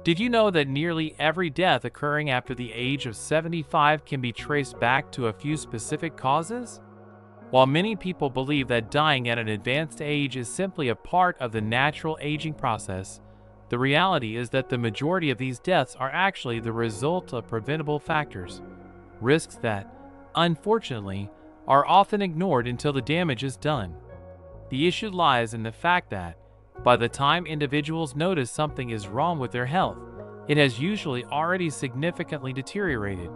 Did you know that nearly every death occurring after the age of 75 can be traced back to a few specific causes? While many people believe that dying at an advanced age is simply a part of the natural aging process, the reality is that the majority of these deaths are actually the result of preventable factors, risks that, unfortunately, are often ignored until the damage is done. The issue lies in the fact that, by the time individuals notice something is wrong with their health, it has usually already significantly deteriorated.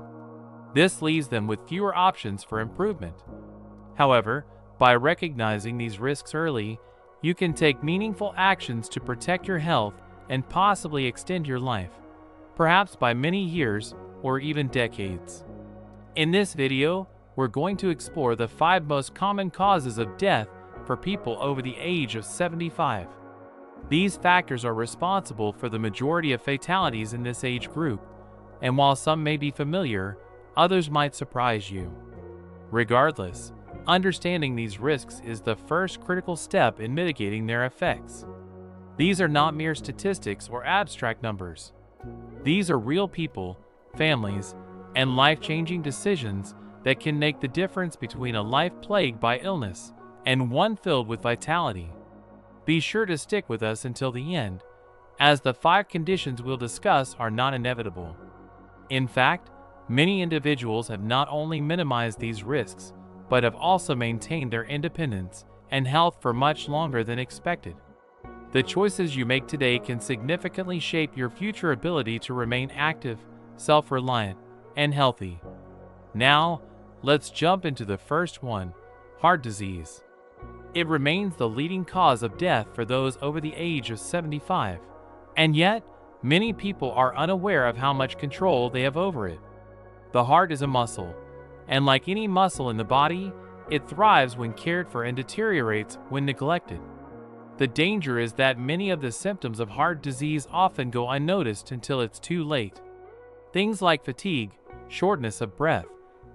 This leaves them with fewer options for improvement. However, by recognizing these risks early, you can take meaningful actions to protect your health and possibly extend your life, perhaps by many years or even decades. In this video, we're going to explore the 5 most common causes of death for people over the age of 75. These factors are responsible for the majority of fatalities in this age group, and while some may be familiar, others might surprise you. Regardless, understanding these risks is the first critical step in mitigating their effects. These are not mere statistics or abstract numbers. These are real people, families, and life-changing decisions that can make the difference between a life plagued by illness and one filled with vitality. Be sure to stick with us until the end, as the 5 conditions we'll discuss are not inevitable. In fact, many individuals have not only minimized these risks, but have also maintained their independence and health for much longer than expected. The choices you make today can significantly shape your future ability to remain active, self-reliant, and healthy. Now, let's jump into the first one: heart disease. It remains the leading cause of death for those over the age of 75, and yet, many people are unaware of how much control they have over it. The heart is a muscle, and like any muscle in the body, it thrives when cared for and deteriorates when neglected. The danger is that many of the symptoms of heart disease often go unnoticed until it's too late. Things like fatigue, shortness of breath,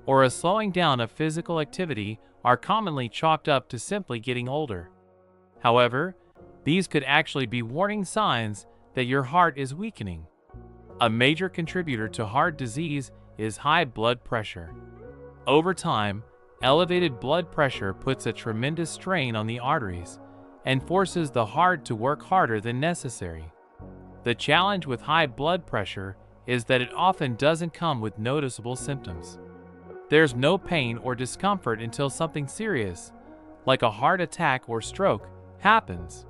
or a slowing down of physical activity are commonly chalked up to simply getting older. However, these could actually be warning signs that your heart is weakening. A major contributor to heart disease is high blood pressure. Over time, elevated blood pressure puts a tremendous strain on the arteries and forces the heart to work harder than necessary. The challenge with high blood pressure is that it often doesn't come with noticeable symptoms. There's no pain or discomfort until something serious, like a heart attack or stroke, happens.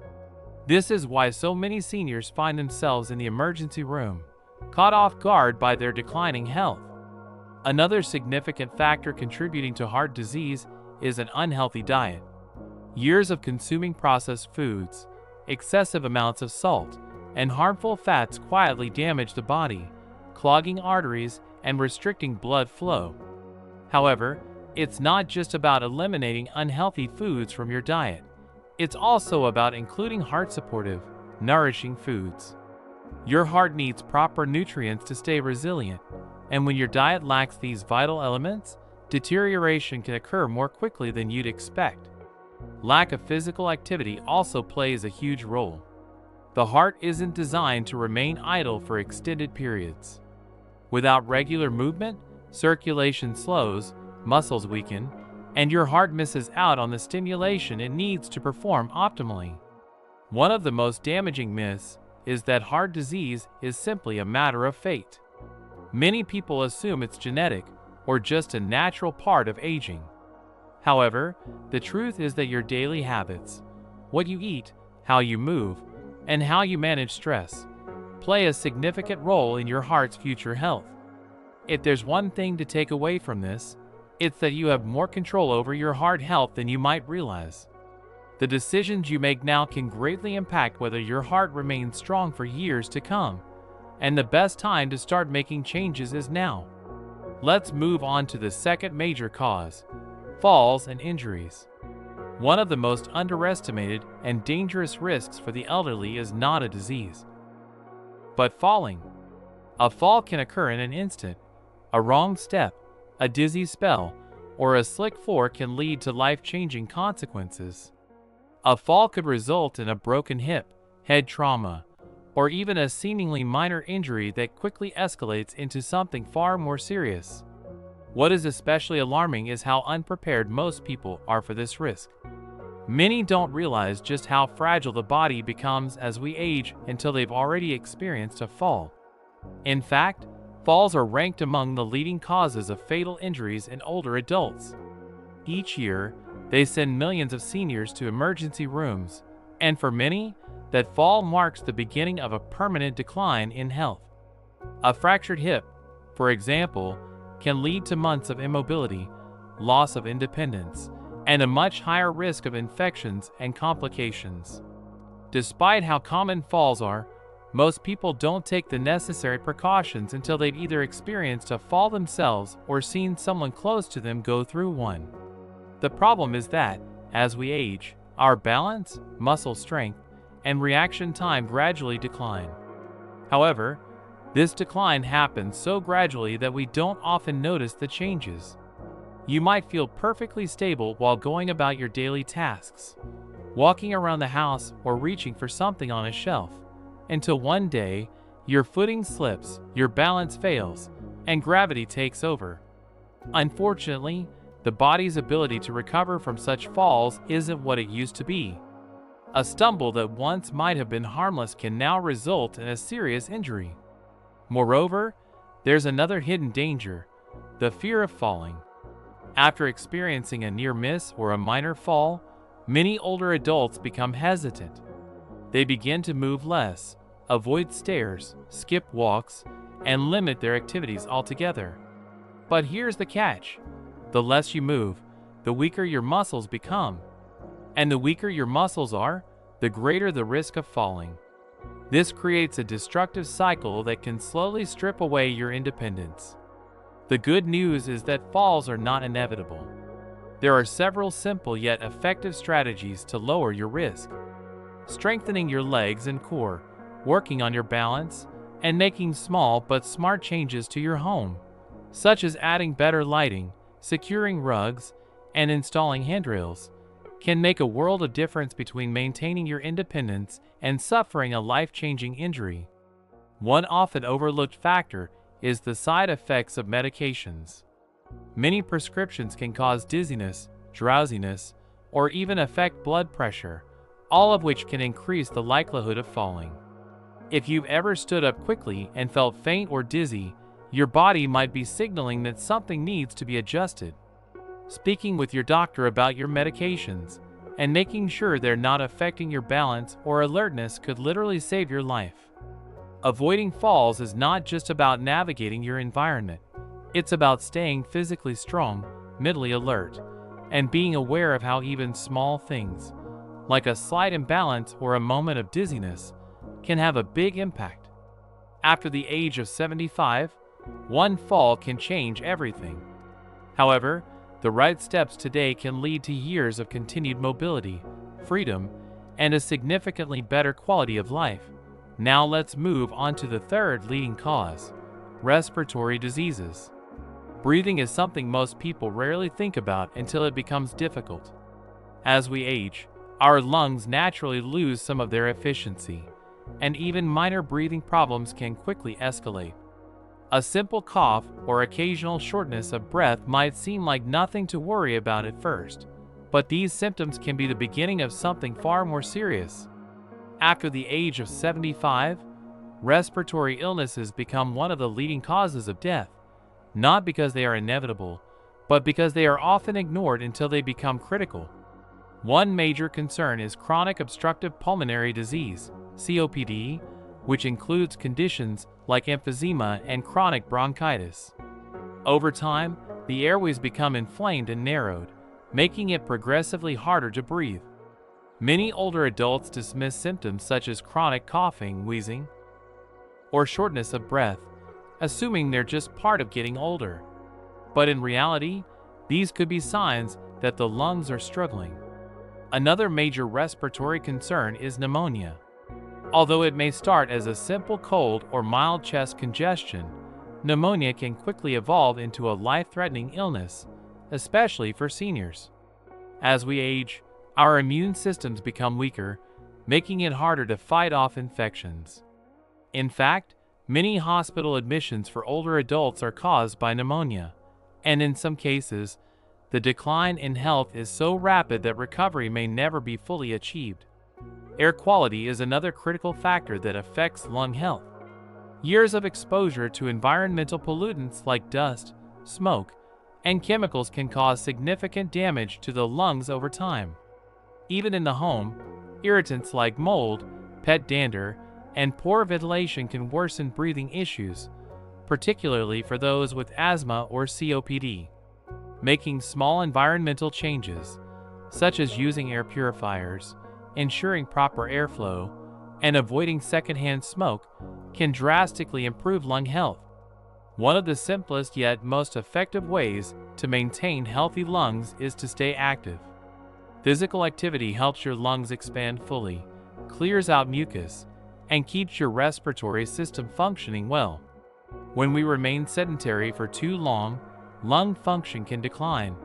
This is why so many seniors find themselves in the emergency room, caught off guard by their declining health. Another significant factor contributing to heart disease is an unhealthy diet. Years of consuming processed foods, excessive amounts of salt, and harmful fats quietly damage the body, clogging arteries and restricting blood flow. However, it's not just about eliminating unhealthy foods from your diet. It's also about including heart-supportive, nourishing foods. Your heart needs proper nutrients to stay resilient, and when your diet lacks these vital elements, deterioration can occur more quickly than you'd expect. Lack of physical activity also plays a huge role. The heart isn't designed to remain idle for extended periods. Without regular movement, circulation slows, muscles weaken, and your heart misses out on the stimulation it needs to perform optimally. One of the most damaging myths is that heart disease is simply a matter of fate. Many people assume it's genetic or just a natural part of aging. However, the truth is that your daily habits, what you eat, how you move, and how you manage stress, play a significant role in your heart's future health. If there's one thing to take away from this, it's that you have more control over your heart health than you might realize. The decisions you make now can greatly impact whether your heart remains strong for years to come, and the best time to start making changes is now. Let's move on to the second major cause: falls and injuries. One of the most underestimated and dangerous risks for the elderly is not a disease, but falling. A fall can occur in an instant. A wrong step, a dizzy spell, or a slick floor can lead to life-changing consequences. A fall could result in a broken hip, head trauma, or even a seemingly minor injury that quickly escalates into something far more serious. What is especially alarming is how unprepared most people are for this risk. Many don't realize just how fragile the body becomes as we age until they've already experienced a fall. In fact, falls are ranked among the leading causes of fatal injuries in older adults. Each year, they send millions of seniors to emergency rooms, and for many, that fall marks the beginning of a permanent decline in health. A fractured hip, for example, can lead to months of immobility, loss of independence, and a much higher risk of infections and complications. Despite how common falls are, most people don't take the necessary precautions until they've either experienced a fall themselves or seen someone close to them go through one. The problem is that, as we age, our balance, muscle strength, and reaction time gradually decline. However, this decline happens so gradually that we don't often notice the changes. You might feel perfectly stable while going about your daily tasks, walking around the house or reaching for something on a shelf, until one day, your footing slips, your balance fails, and gravity takes over. Unfortunately, the body's ability to recover from such falls isn't what it used to be. A stumble that once might have been harmless can now result in a serious injury. Moreover, there's another hidden danger: the fear of falling. After experiencing a near miss or a minor fall, many older adults become hesitant. They begin to move less, avoid stairs, skip walks, and limit their activities altogether. But here's the catch: the less you move, the weaker your muscles become. And the weaker your muscles are, the greater the risk of falling. This creates a destructive cycle that can slowly strip away your independence. The good news is that falls are not inevitable. There are several simple yet effective strategies to lower your risk. Strengthening your legs and core, working on your balance, and making small but smart changes to your home, such as adding better lighting, securing rugs, and installing handrails, can make a world of difference between maintaining your independence and suffering a life-changing injury. One often overlooked factor is the side effects of medications. Many prescriptions can cause dizziness, drowsiness, or even affect blood pressure, all of which can increase the likelihood of falling. If you've ever stood up quickly and felt faint or dizzy, your body might be signaling that something needs to be adjusted. Speaking with your doctor about your medications and making sure they're not affecting your balance or alertness could literally save your life. Avoiding falls is not just about navigating your environment. It's about staying physically strong, mentally alert, and being aware of how even small things, like a slight imbalance or a moment of dizziness, can have a big impact. After the age of 75, one fall can change everything. However, the right steps today can lead to years of continued mobility, freedom, and a significantly better quality of life. Now let's move on to the third leading cause: respiratory diseases. Breathing is something most people rarely think about until it becomes difficult. As we age, our lungs naturally lose some of their efficiency, and even minor breathing problems can quickly escalate. A simple cough or occasional shortness of breath might seem like nothing to worry about at first, but these symptoms can be the beginning of something far more serious. After the age of 75, respiratory illnesses become one of the leading causes of death, not because they are inevitable, but because they are often ignored until they become critical. One major concern is chronic obstructive pulmonary disease, COPD, which includes conditions like emphysema and chronic bronchitis. Over time, the airways become inflamed and narrowed, making it progressively harder to breathe. Many older adults dismiss symptoms such as chronic coughing, wheezing, or shortness of breath, assuming they're just part of getting older. But in reality, these could be signs that the lungs are struggling. Another major respiratory concern is pneumonia. Although it may start as a simple cold or mild chest congestion, pneumonia can quickly evolve into a life-threatening illness, especially for seniors. As we age, our immune systems become weaker, making it harder to fight off infections. In fact, many hospital admissions for older adults are caused by pneumonia, and in some cases, the decline in health is so rapid that recovery may never be fully achieved. Air quality is another critical factor that affects lung health. Years of exposure to environmental pollutants like dust, smoke, and chemicals can cause significant damage to the lungs over time. Even in the home, irritants like mold, pet dander, and poor ventilation can worsen breathing issues, particularly for those with asthma or COPD. Making small environmental changes, such as using air purifiers, ensuring proper airflow, and avoiding secondhand smoke, can drastically improve lung health. One of the simplest yet most effective ways to maintain healthy lungs is to stay active. Physical activity helps your lungs expand fully, clears out mucus, and keeps your respiratory system functioning well. When we remain sedentary for too long, lung function can decline,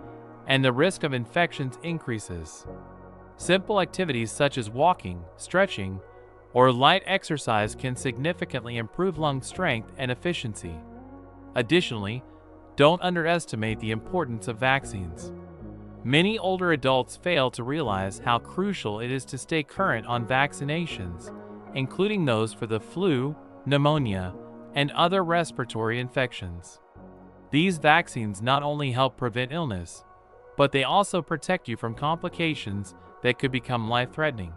and the risk of infections increases. Simple activities such as walking, stretching, or light exercise can significantly improve lung strength and efficiency. Additionally, don't underestimate the importance of vaccines. Many older adults fail to realize how crucial it is to stay current on vaccinations, including those for the flu, pneumonia, and other respiratory infections. These vaccines not only help prevent illness, but they also protect you from complications that could become life-threatening.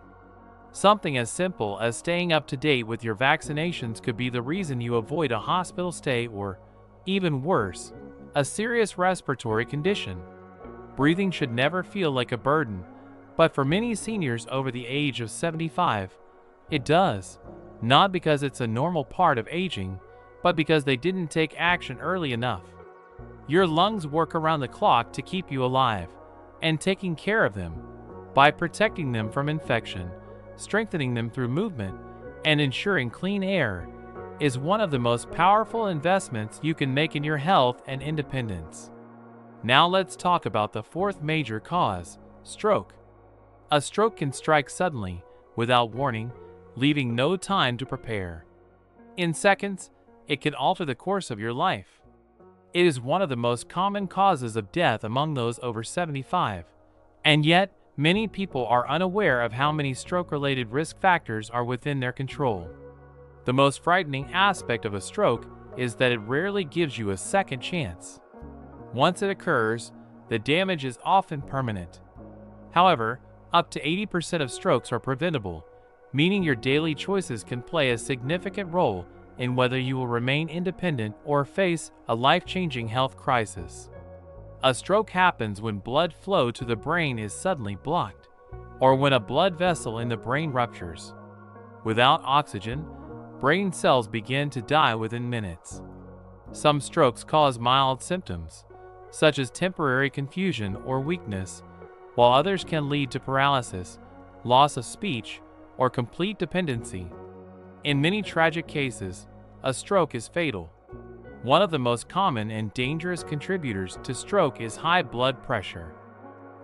Something as simple as staying up to date with your vaccinations could be the reason you avoid a hospital stay or, even worse, a serious respiratory condition. Breathing should never feel like a burden, but for many seniors over the age of 75, it does, not because it's a normal part of aging, but because they didn't take action early enough. Your lungs work around the clock to keep you alive, and taking care of them, by protecting them from infection, strengthening them through movement, and ensuring clean air, is one of the most powerful investments you can make in your health and independence. Now let's talk about the fourth major cause, stroke. A stroke can strike suddenly, without warning, leaving no time to prepare. In seconds, it can alter the course of your life. It is one of the most common causes of death among those over 75, and yet, many people are unaware of how many stroke-related risk factors are within their control. The most frightening aspect of a stroke is that it rarely gives you a second chance. Once it occurs, the damage is often permanent. However, up to 80% of strokes are preventable, meaning your daily choices can play a significant role in whether you will remain independent or face a life-changing health crisis. A stroke happens when blood flow to the brain is suddenly blocked, or when a blood vessel in the brain ruptures. Without oxygen, brain cells begin to die within minutes. Some strokes cause mild symptoms, such as temporary confusion or weakness, while others can lead to paralysis, loss of speech, or complete dependency. In many tragic cases, a stroke is fatal. One of the most common and dangerous contributors to stroke is high blood pressure.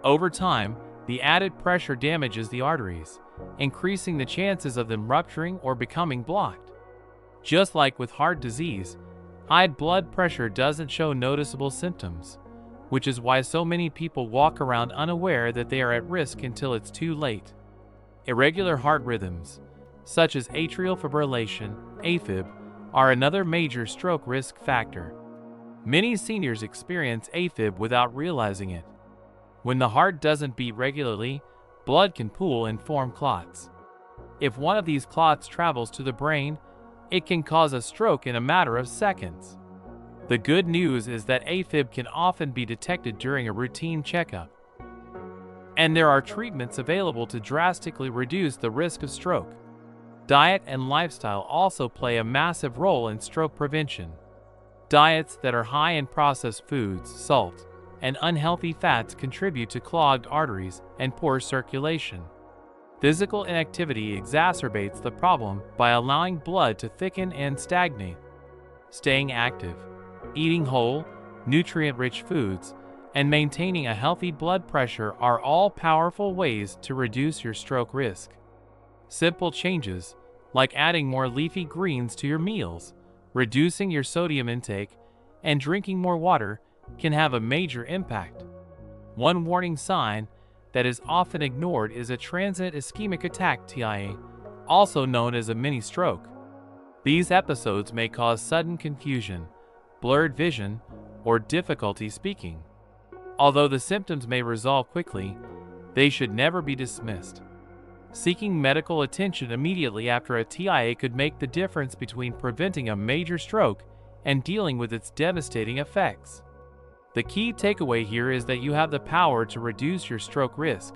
Over time, the added pressure damages the arteries, increasing the chances of them rupturing or becoming blocked. Just like with heart disease, high blood pressure doesn't show noticeable symptoms, which is why so many people walk around unaware that they are at risk until it's too late. Irregular heart rhythms, such as atrial fibrillation, AFib, are another major stroke risk factor. Many seniors experience AFib without realizing it. When the heart doesn't beat regularly, blood can pool and form clots. If one of these clots travels to the brain, it can cause a stroke in a matter of seconds. The good news is that AFib can often be detected during a routine checkup, and there are treatments available to drastically reduce the risk of stroke. Diet and lifestyle also play a massive role in stroke prevention. Diets that are high in processed foods, salt, and unhealthy fats contribute to clogged arteries and poor circulation. Physical inactivity exacerbates the problem by allowing blood to thicken and stagnate. Staying active, eating whole, nutrient-rich foods, and maintaining a healthy blood pressure are all powerful ways to reduce your stroke risk. Simple changes, like adding more leafy greens to your meals, reducing your sodium intake, and drinking more water can have a major impact. One warning sign that is often ignored is a transient ischemic attack (TIA), also known as a mini stroke. These episodes may cause sudden confusion, blurred vision, or difficulty speaking. Although the symptoms may resolve quickly, they should never be dismissed. Seeking medical attention immediately after a TIA could make the difference between preventing a major stroke and dealing with its devastating effects. The key takeaway here is that you have the power to reduce your stroke risk.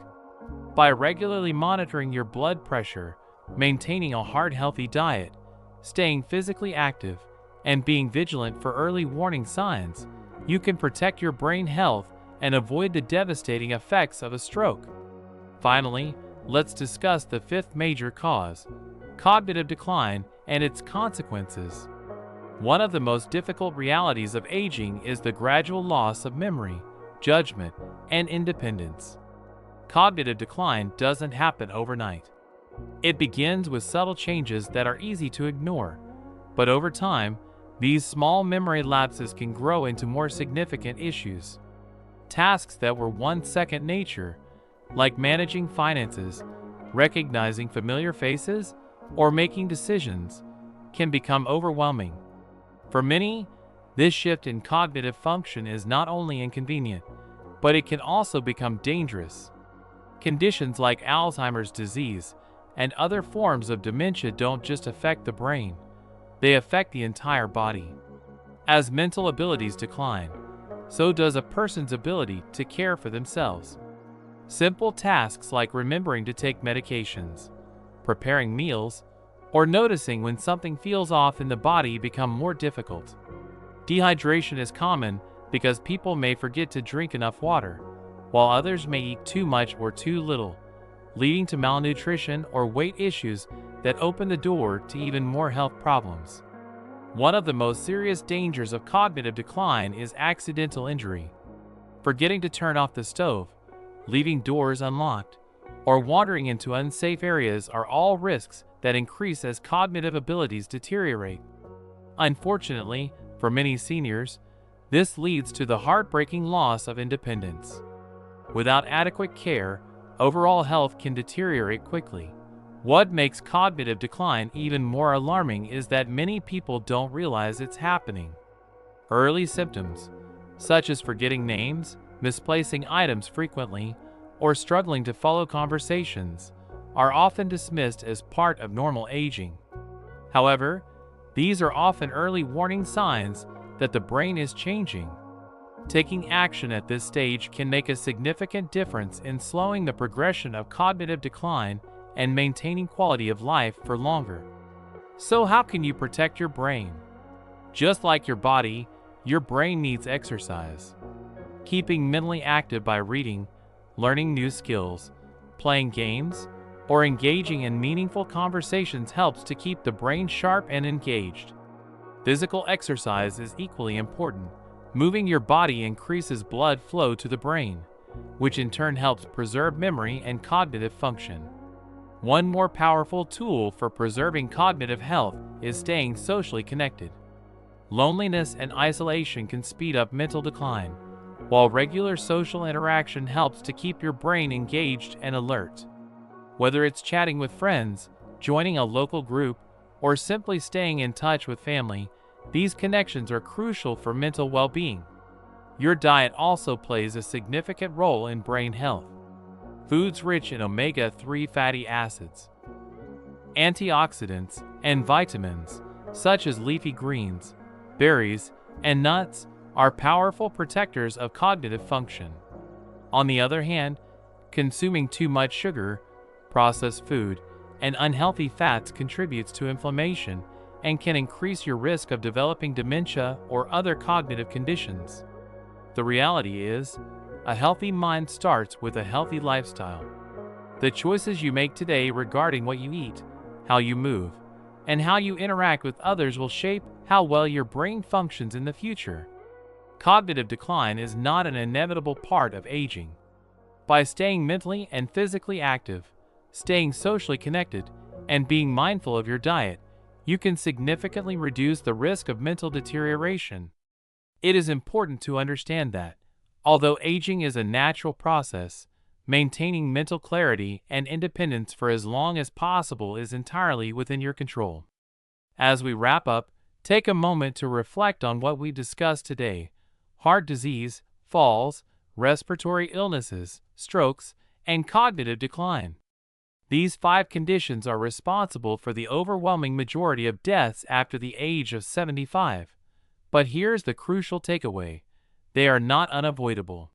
By regularly monitoring your blood pressure, maintaining a heart-healthy diet, staying physically active, and being vigilant for early warning signs, you can protect your brain health and avoid the devastating effects of a stroke. Finally, let's discuss the fifth major cause, cognitive decline and its consequences. One of the most difficult realities of aging is the gradual loss of memory, judgment, and independence. Cognitive decline doesn't happen overnight. It begins with subtle changes that are easy to ignore, but over time, these small memory lapses can grow into more significant issues. Tasks that were once second nature, like managing finances, recognizing familiar faces, or making decisions, can become overwhelming. For many, this shift in cognitive function is not only inconvenient, but it can also become dangerous. Conditions like Alzheimer's disease and other forms of dementia don't just affect the brain, they affect the entire body. As mental abilities decline, so does a person's ability to care for themselves. Simple tasks like remembering to take medications, preparing meals, or noticing when something feels off in the body become more difficult. Dehydration is common because people may forget to drink enough water, while others may eat too much or too little, leading to malnutrition or weight issues that open the door to even more health problems. One of the most serious dangers of cognitive decline is accidental injury. Forgetting to turn off the stove, leaving doors unlocked, or wandering into unsafe areas are all risks that increase as cognitive abilities deteriorate. Unfortunately, for many seniors, this leads to the heartbreaking loss of independence. Without adequate care, overall health can deteriorate quickly. What makes cognitive decline even more alarming is that many people don't realize it's happening. Early symptoms, such as forgetting names, misplacing items frequently, or struggling to follow conversations, are often dismissed as part of normal aging. However, these are often early warning signs that the brain is changing. Taking action at this stage can make a significant difference in slowing the progression of cognitive decline and maintaining quality of life for longer. So how can you protect your brain? Just like your body, your brain needs exercise. Keeping mentally active by reading, learning new skills, playing games, or engaging in meaningful conversations helps to keep the brain sharp and engaged. Physical exercise is equally important. Moving your body increases blood flow to the brain, which in turn helps preserve memory and cognitive function. One more powerful tool for preserving cognitive health is staying socially connected. Loneliness and isolation can speed up mental decline, while regular social interaction helps to keep your brain engaged and alert. Whether it's chatting with friends, joining a local group, or simply staying in touch with family, these connections are crucial for mental well-being. Your diet also plays a significant role in brain health. Foods rich in omega-3 fatty acids, antioxidants, and vitamins, such as leafy greens, berries, and nuts, are powerful protectors of cognitive function. On the other hand, consuming too much sugar, processed food, and unhealthy fats contributes to inflammation and can increase your risk of developing dementia or other cognitive conditions. The reality is, a healthy mind starts with a healthy lifestyle. The choices you make today regarding what you eat, how you move, and how you interact with others will shape how well your brain functions in the future. Cognitive decline is not an inevitable part of aging. By staying mentally and physically active, staying socially connected, and being mindful of your diet, you can significantly reduce the risk of mental deterioration. It is important to understand that, although aging is a natural process, maintaining mental clarity and independence for as long as possible is entirely within your control. As we wrap up, take a moment to reflect on what we discussed today: heart disease, falls, respiratory illnesses, strokes, and cognitive decline. These 5 conditions are responsible for the overwhelming majority of deaths after the age of 75. But here's the crucial takeaway: they are not unavoidable.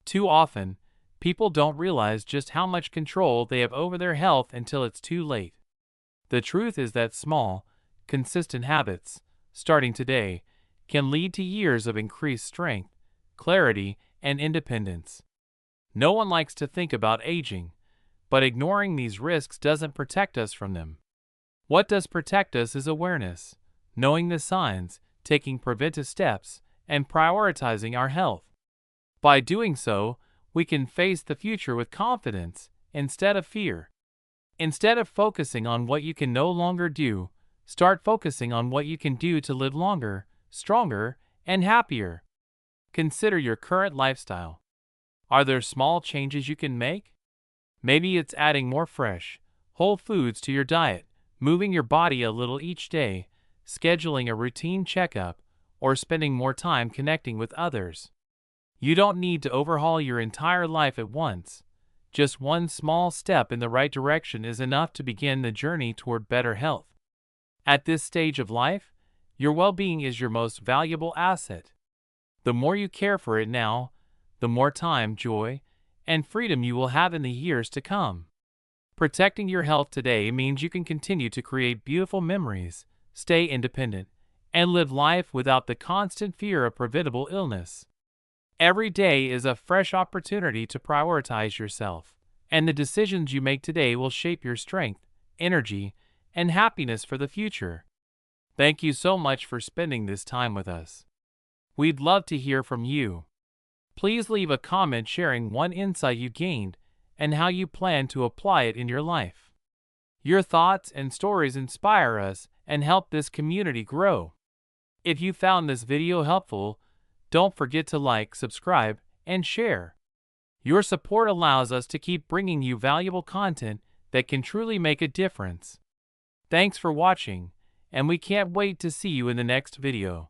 Too often, people don't realize just how much control they have over their health until it's too late. The truth is that small, consistent habits, starting today, can lead to years of increased strength, clarity, and independence. No one likes to think about aging, but ignoring these risks doesn't protect us from them. What does protect us is awareness, knowing the signs, taking preventive steps, and prioritizing our health. By doing so, we can face the future with confidence instead of fear. Instead of focusing on what you can no longer do, start focusing on what you can do to live longer, stronger, and happier. Consider your current lifestyle. Are there small changes you can make? Maybe it's adding more fresh, whole foods to your diet, moving your body a little each day, scheduling a routine checkup, or spending more time connecting with others. You don't need to overhaul your entire life at once. Just one small step in the right direction is enough to begin the journey toward better health. At this stage of life, your well-being is your most valuable asset. The more you care for it now, the more time, joy, and freedom you will have in the years to come. Protecting your health today means you can continue to create beautiful memories, stay independent, and live life without the constant fear of preventable illness. Every day is a fresh opportunity to prioritize yourself, and the decisions you make today will shape your strength, energy, and happiness for the future. Thank you so much for spending this time with us. We'd love to hear from you. Please leave a comment sharing one insight you gained and how you plan to apply it in your life. Your thoughts and stories inspire us and help this community grow. If you found this video helpful, don't forget to like, subscribe, and share. Your support allows us to keep bringing you valuable content that can truly make a difference. Thanks for watching, and we can't wait to see you in the next video.